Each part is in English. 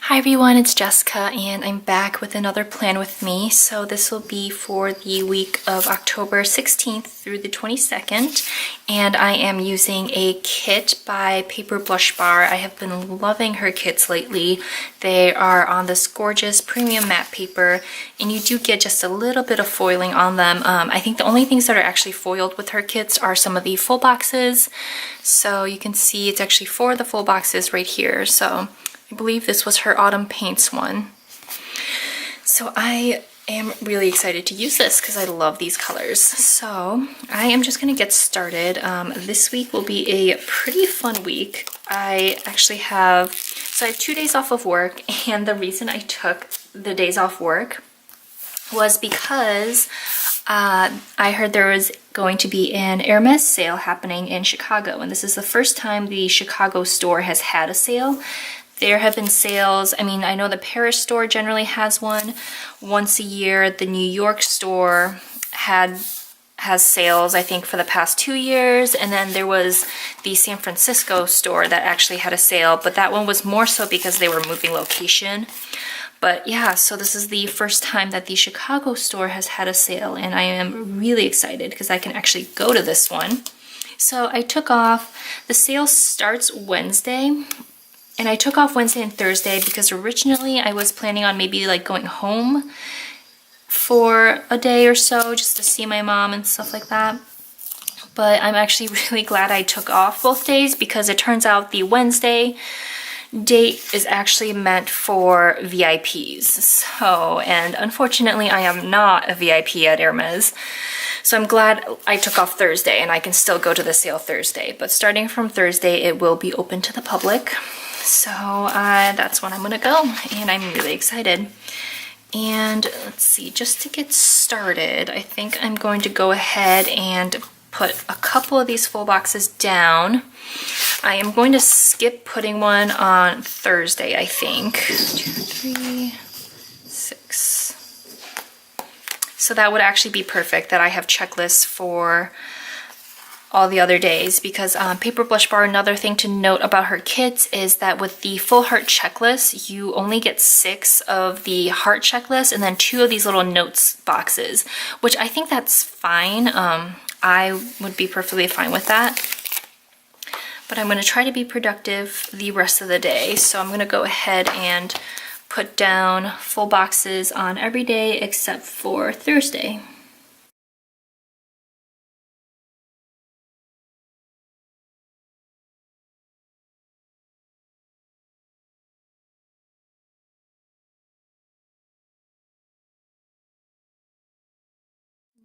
Hi everyone, it's Jessica and I'm back with another plan with me. So this will be for the week of October 16th through the 22nd, and I am using a kit by Paper Blush Bar. I have been loving her kits lately. They are on this gorgeous premium matte paper, and you do get just a little bit of foiling on them. I think the only things that are actually foiled with her kits are some of the full boxes. So you can see it's actually 4 of the full boxes right here. So I believe this was her Autumn Paints one. So I am really excited to use this because I love these colors. So I am just going to get started. This week will be a pretty fun week. I have 2 days off of work, and the reason I took the days off work was because I heard there was going to be an Hermes sale happening in Chicago, and this is the first time the Chicago store has had a sale. There have been sales. I mean, I know the Paris store generally has one once a year. The New York store has sales, I think, for the past 2 years. And then there was the San Francisco store that actually had a sale, but that one was more so because they were moving location. But yeah, so this is the first time that the Chicago store has had a sale, and I am really excited because I can actually go to this one. So I took off. The sale starts Wednesday. And I took off Wednesday and Thursday because originally I was planning on maybe like going home for a day or so just to see my mom and stuff like that. But I'm actually really glad I took off both days because it turns out the Wednesday date is actually meant for VIPs. So, and unfortunately I am not a VIP at Hermes. So I'm glad I took off Thursday and I can still go to the sale Thursday. But starting from Thursday, it will be open to the public. So that's when I'm gonna go, and I'm really excited. And let's see, just to get started, I think I'm going to go ahead and put a couple of these full boxes down. I am going to skip putting one on Thursday, I think. 2, 3, 6. So that would actually be perfect that I have checklists for all the other days, because Paper Blush Bar, another thing to note about her kits is that with the full heart checklist, you only get 6 of the heart checklist and then 2 of these little notes boxes, which I think that's fine. I would be perfectly fine with that. But I'm going to try to be productive the rest of the day, so I'm going to go ahead and put down full boxes on every day except for Thursday.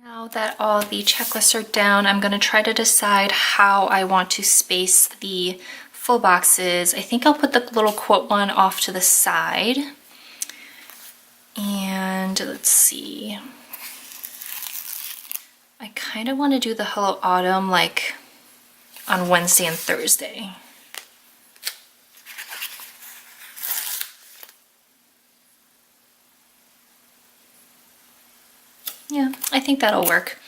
Now that all the checklists are down, I'm going to try to decide how I want to space the full boxes. I think I'll put the little quote one off to the side. And let's see. I kind of want to do the Hello Autumn like on Wednesday and Thursday. Yeah, I think that'll work.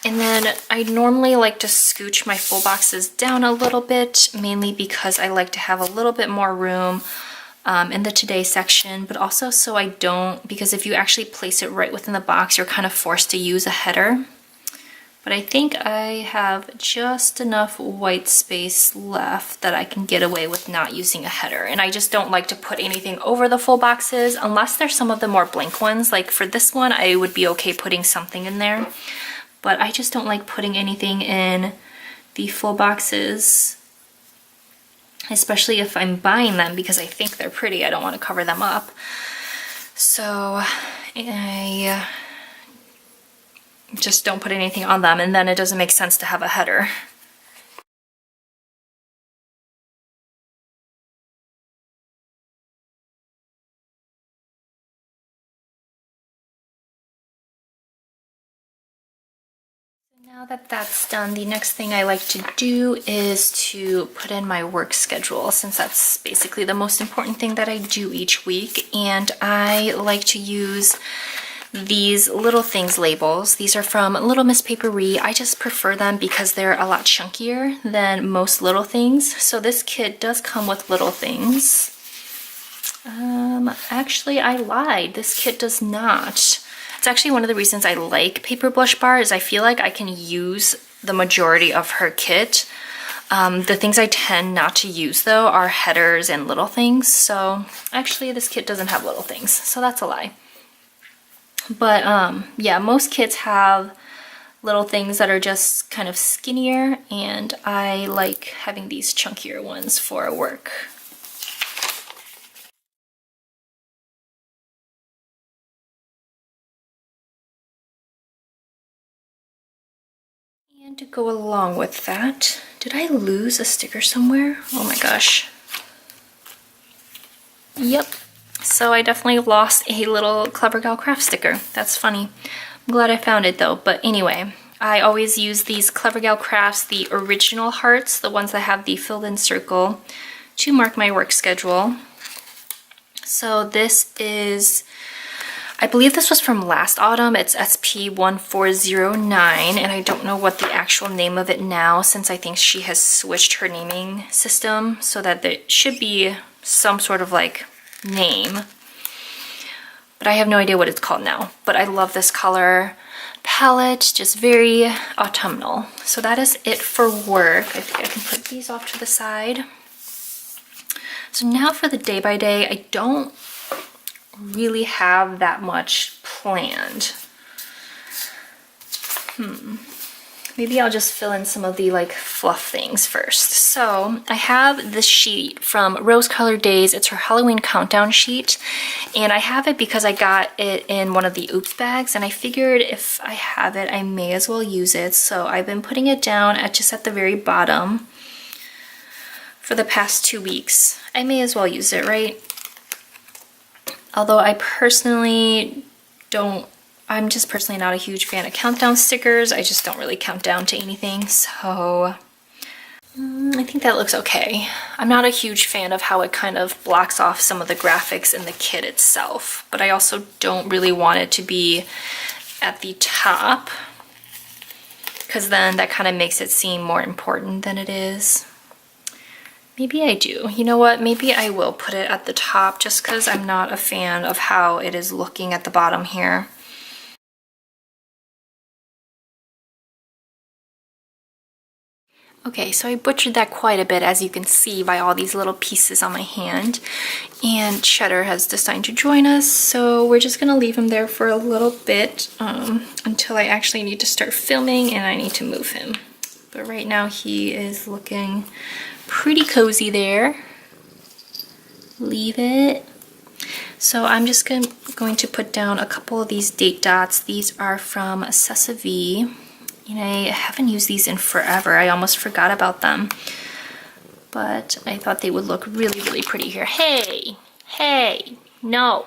And then I normally like to scooch my full boxes down a little bit, mainly because I like to have a little bit more room in the Today section, but also so I don't, because if you actually place it right within the box, you're kind of forced to use a header. But I think I have just enough white space left that I can get away with not using a header. And I just don't like to put anything over the full boxes unless there's some of the more blank ones. Like for this one, I would be okay putting something in there. But I just don't like putting anything in the full boxes, especially if I'm buying them because I think they're pretty. I don't want to cover them up. So I just don't put anything on them, and then it doesn't make sense to have a header. Now that that's done, the next thing I like to do is to put in my work schedule, since that's basically the most important thing that I do each week. And I like to use these Little Things labels. These are from Little Miss Paperie. I just prefer them because they're a lot chunkier than most Little Things. So this kit does come with Little Things. Actually I lied. This kit does not. It's actually one of the reasons I like Paper Blush Bar is I feel like I can use the majority of her kit. The things I tend not to use though are headers and little things. So actually this kit doesn't have little things, so that's a lie. But yeah, most kits have little things that are just kind of skinnier, and I like having these chunkier ones for work. And to go along with that, did I lose a sticker somewhere? Oh my gosh. Yep. So I definitely lost a little Clever Gal Craft sticker. That's funny. I'm glad I found it though. But anyway, I always use these Clever Gal Crafts, the original hearts, the ones that have the filled in circle, to mark my work schedule. So this is, I believe this was from last autumn. It's SP1409, and I don't know what the actual name of it now, since I think she has switched her naming system so that there should be some sort of like name, but I have no idea what it's called now. But I love this color palette, just very autumnal. So that is it for work. I think I can put these off to the side. So now for the day by day, I don't really have that much planned. Maybe I'll just fill in some of the like fluff things first. So I have this sheet from Rose Colored Daze. It's her Halloween countdown sheet. And I have it because I got it in one of the Oops bags, and I figured if I have it, I may as well use it. So I've been putting it down at just at the very bottom for the past 2 weeks. I may as well use it, right? Although I personally don't, I'm just personally not a huge fan of countdown stickers. I just don't really count down to anything, so I think that looks okay. I'm not a huge fan of how it kind of blocks off some of the graphics in the kit itself, but I also don't really want it to be at the top, because then that kind of makes it seem more important than it is. Maybe I do. You know what? Maybe I will put it at the top just because I'm not a fan of how it is looking at the bottom here. Okay, so I butchered that quite a bit, as you can see by all these little pieces on my hand. And Cheddar has decided to join us, so we're just gonna leave him there for a little bit until I actually need to start filming and I need to move him. But right now he is looking pretty cozy there. Leave it. So I'm just going to put down a couple of these date dots. These are from Sessavi. And I haven't used these in forever. I almost forgot about them. But I thought they would look really, really pretty here. Hey! Hey! No!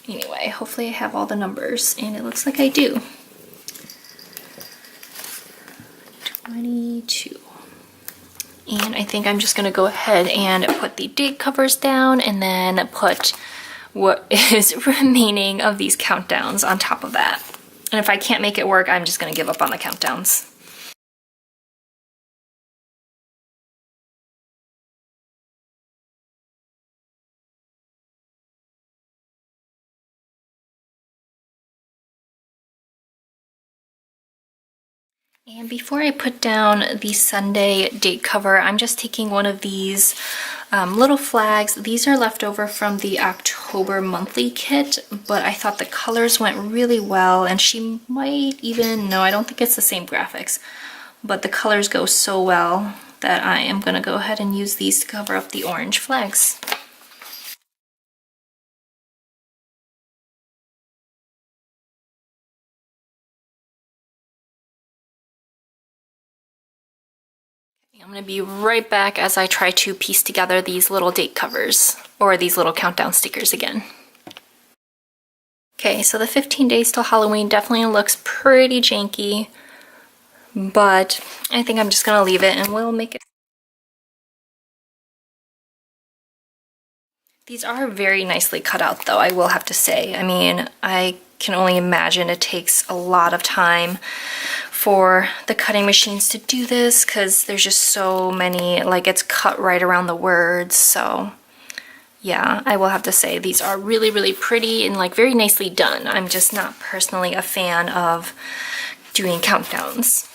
Anyway, hopefully I have all the numbers, and it looks like I do. 22. And I think I'm just gonna go ahead and put the date covers down and then put what is remaining of these countdowns on top of that. And if I can't make it work, I'm just gonna give up on the countdowns. And before I put down the Sunday date cover, I'm just taking one of these little flags. These are left over from the October monthly kit, but I thought the colors went really well, and she might even, no, I don't think it's the same graphics, but the colors go so well that I am gonna go ahead and use these to cover up the orange flags. I'm going to be right back as I try to piece together these little date covers, or these little countdown stickers again. Okay, so the 15 days till Halloween definitely looks pretty janky, but I think I'm just going to leave it and we'll make it. These are very nicely cut out though, I will have to say. I mean, I can only imagine it takes a lot of time for the cutting machines to do this because there's just so many, like it's cut right around the words. So yeah, I will have to say these are really, really pretty and like very nicely done. I'm just not personally a fan of doing countdowns.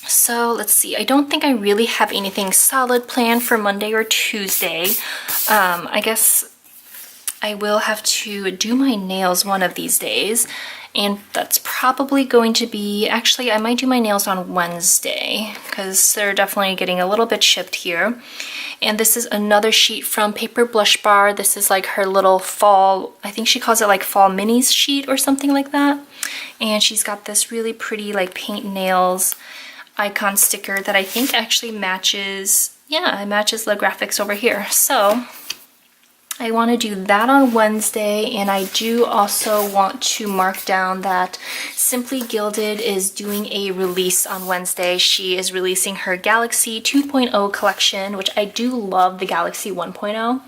So let's see, I don't think I really have anything solid planned for Monday or Tuesday. I guess I will have to do my nails one of these days, and that's probably going to be, actually I might do my nails on Wednesday because they're definitely getting a little bit chipped here. And this is another sheet from Paper Blush Bar. This is like her little fall, I think she calls it like fall minis sheet or something like that. And she's got this really pretty like paint nails icon sticker that I think actually matches, yeah, it matches the graphics over here. So I want to do that on Wednesday, and I do also want to mark down that Simply Gilded is doing a release on Wednesday. She is releasing her Galaxy 2.0 collection, which I do love the Galaxy 1.0.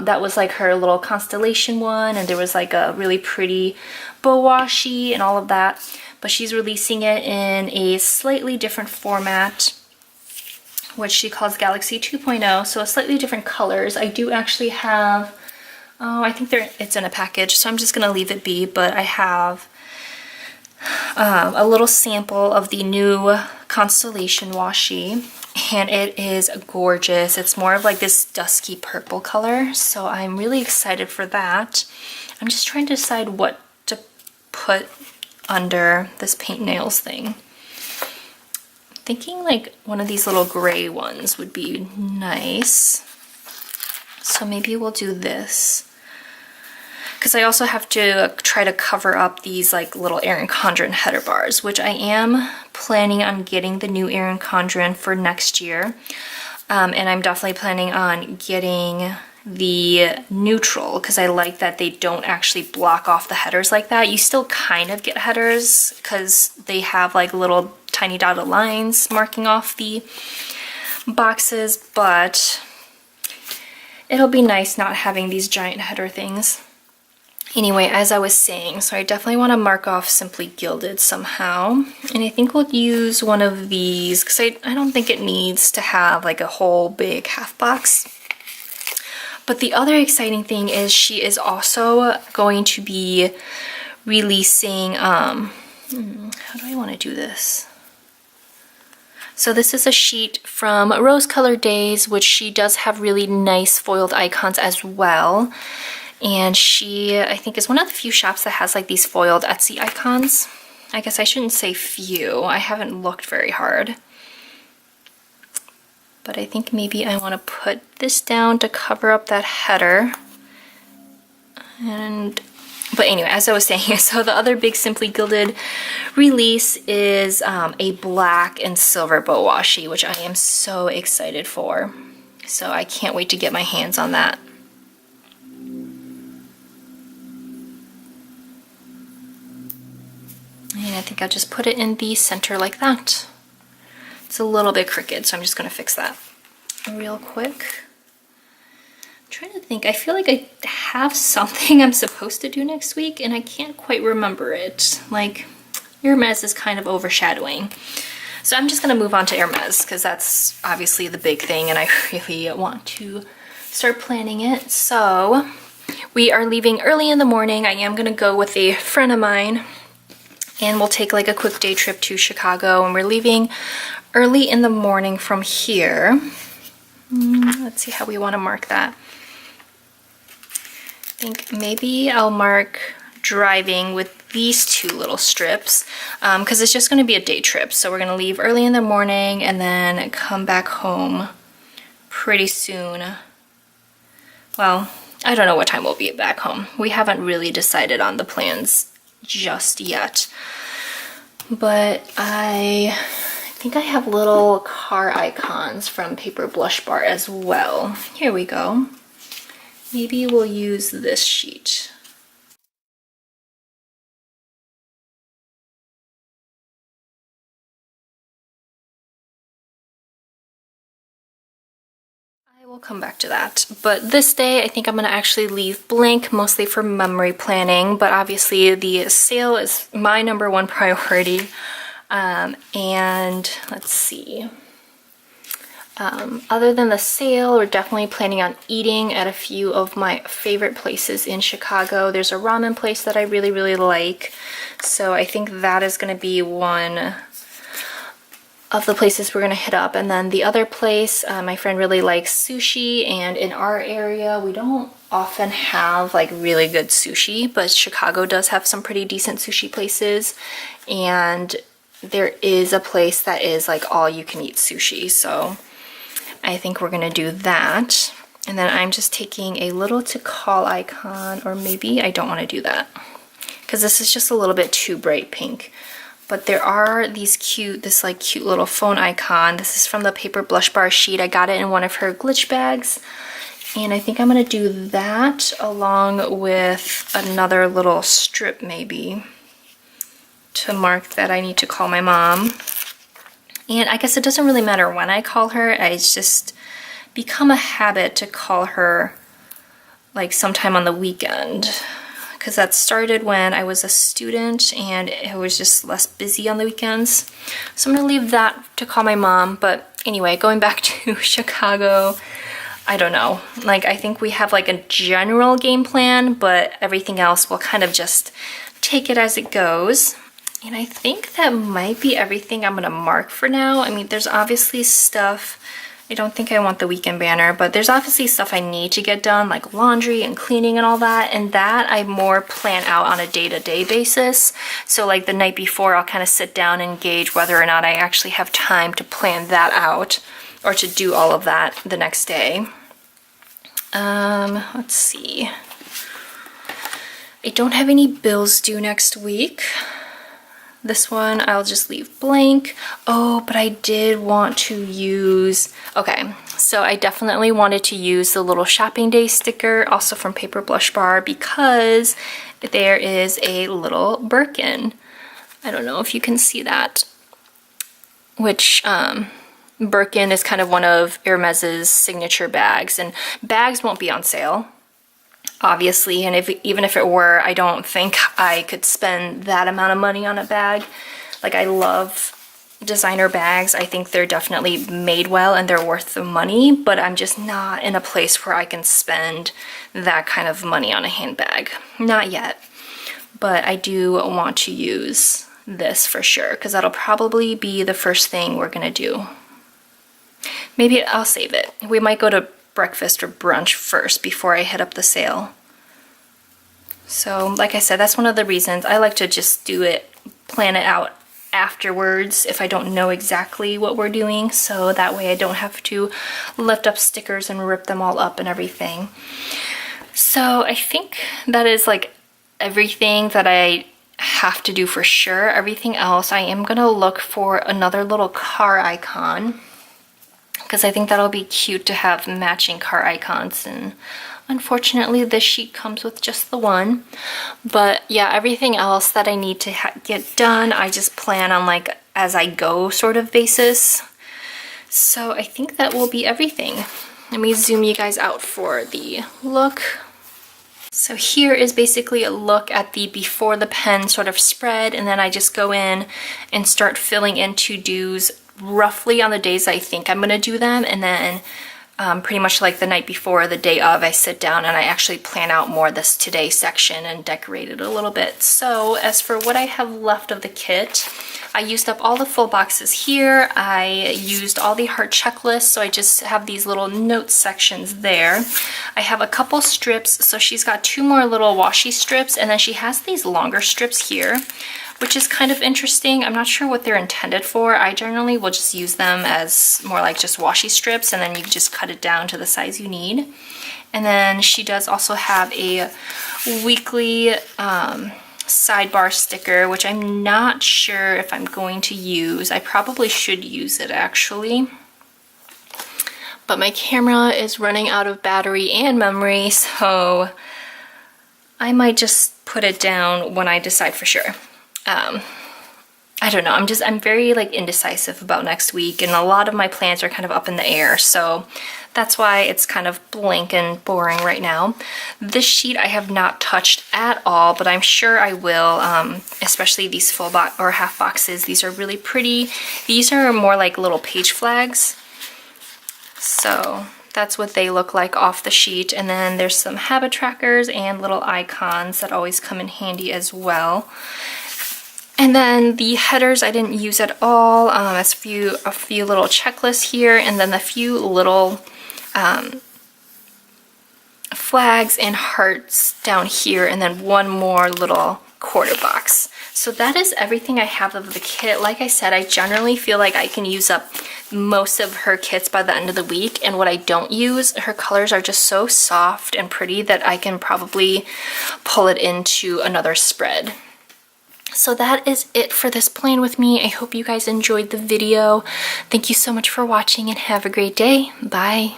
That was like her little constellation one, and there was like a really pretty bow washi and all of that. But she's releasing it in a slightly different format, which she calls Galaxy 2.0, so a slightly different colors. I do actually have, oh, I think it's in a package, so I'm just gonna leave it be, but I have a little sample of the new Constellation washi, and it is gorgeous. It's more of like this dusky purple color, so I'm really excited for that. I'm just trying to decide what to put under this paint nails thing. Thinking like one of these little gray ones would be nice. So maybe we'll do this. Because I also have to try to cover up these like little Erin Condren header bars, which I am planning on getting the new Erin Condren for next year. And I'm definitely planning on getting the neutral because I like that they don't actually block off the headers like that. You still kind of get headers because they have like little tiny dotted lines marking off the boxes, but it'll be nice not having these giant header things. Anyway, as I was saying, so I definitely want to mark off Simply Gilded somehow, and I think we'll use one of these because I don't think it needs to have like a whole big half box. But the other exciting thing is she is also going to be releasing, how do I want to do this? So this is a sheet from Rose Colored Daze, which she does have really nice foiled icons as well. And she, I think, is one of the few shops that has like these foiled Etsy icons. I guess I shouldn't say few. I haven't looked very hard. But I think maybe I want to put this down to cover up that header. But anyway, as I was saying, so the other big Simply Gilded release is a black and silver bow washi, which I am so excited for. So I can't wait to get my hands on that. And I think I'll just put it in the center like that. It's a little bit crooked, so I'm just going to fix that real quick. I'm trying to think. I feel like I have something I'm supposed to do next week, and I can't quite remember it. Like, Hermes is kind of overshadowing. So I'm just going to move on to Hermes, because that's obviously the big thing, and I really want to start planning it. So we are leaving early in the morning. I am going to go with a friend of mine, and we'll take like a quick day trip to Chicago, and we're leaving early in the morning from here. Let's see how we want to mark that. I think maybe I'll mark driving with these two little strips because it's just going to be a day trip. So we're going to leave early in the morning and then come back home pretty soon. Well, I don't know what time we'll be back home. We haven't really decided on the plans just yet. But I think I have little car icons from Paper Blush Bar as well. Here we go. Maybe we'll use this sheet. I will come back to that. But this day, I think I'm going to actually leave blank, mostly for memory planning. But obviously, the sale is my #1 priority. And let's see. Other than the sale, we're definitely planning on eating at a few of my favorite places in Chicago. There's a ramen place that I really, really like. So I think that is going to be one of the places we're going to hit up. And then the other place, my friend really likes sushi, and in our area, we don't often have like really good sushi, but Chicago does have some pretty decent sushi places. And there is a place that is like all you can eat sushi. So I think we're gonna do that. And then I'm just taking a little to call icon, or maybe I don't want to do that because this is just a little bit too bright pink. But there are these cute little phone icon. This is from the paper blush bar sheet. I got it in one of her glitch bags. And I think I'm gonna do that along with another little strip maybe to mark that I need to call my mom. And I guess it doesn't really matter when I call her. It's just become a habit to call her like sometime on the weekend, because that started when I was a student and it was just less busy on the weekends. So I'm gonna leave that to call my mom. But anyway, going back to Chicago, I don't know. Like, I think we have like a general game plan, but everything else will kind of just take it as it goes. And I think that might be everything I'm gonna mark for now. I mean, there's obviously stuff, I don't think I want the weekend banner, but there's obviously stuff I need to get done, like laundry and cleaning and all that, and that I more plan out on a day-to-day basis. So like the night before, I'll kind of sit down and gauge whether or not I actually have time to plan that out or to do all of that the next day. Let's see. I don't have any bills due next week. This one I'll just leave blank. Oh, but I did want to use, okay, so I definitely wanted to use the little shopping day sticker, also from Paper Blush Bar, because there is a little Birkin. I don't know if you can see that, which Birkin is kind of one of Hermes's signature bags, and bags won't be on sale, obviously, and even if it were, I don't think I could spend that amount of money on a bag. Like, I love designer bags. I think they're definitely made well and they're worth the money, but I'm just not in a place where I can spend that kind of money on a handbag. Not yet. But I do want to use this for sure, because that'll probably be the first thing we're gonna do. Maybe I'll save it. We might go to breakfast or brunch first before I hit up the sale. So like I said, that's one of the reasons I like to just do it, plan it out afterwards if I don't know exactly what we're doing, so that way I don't have to lift up stickers and rip them all up and everything. So I think that is like everything that I have to do for sure. Everything else, I am gonna look for another little car icon, because I think that'll be cute to have matching car icons, and unfortunately this sheet comes with just the one. But yeah, everything else that I need to get done, I just plan on like as I go sort of basis. So I think that will be everything. Let me zoom you guys out for the look. So here is basically a look at the before the pen sort of spread, and then I just go in and start filling in to-dos roughly on the days I think I'm gonna do them, and then pretty much like the night before, the day of, I sit down and I actually plan out more this today section and decorate it a little bit. So as for what I have left of the kit, I used up all the full boxes here. I used all the heart checklists, so I just have these little note sections there. I have a couple strips, so she's got 2 more little washi strips, and then she has these longer strips here, which is kind of interesting. I'm not sure what they're intended for. I generally will just use them as more like just washi strips, and then you can just cut it down to the size you need. And then she does also have a weekly sidebar sticker, which I'm not sure if I'm going to use. I probably should use it actually, but my camera is running out of battery and memory, so I might just put it down when I decide for sure. I don't know, I'm very like indecisive about next week, and a lot of my plans are kind of up in the air, so that's why it's kind of blank and boring right now. This sheet I have not touched at all, but I'm sure I will, especially these full box or half boxes. These are really pretty. These are more like little page flags. So that's what they look like off the sheet. And then there's some habit trackers and little icons that always come in handy as well. And then the headers I didn't use at all. A few little checklists here, and then a few little flags and hearts down here, and then one more little quarter box. So that is everything I have of the kit. Like I said, I generally feel like I can use up most of her kits by the end of the week, and what I don't use, her colors are just so soft and pretty that I can probably pull it into another spread. So that is it for this plan with me. I hope you guys enjoyed the video. Thank you so much for watching, and have a great day. Bye.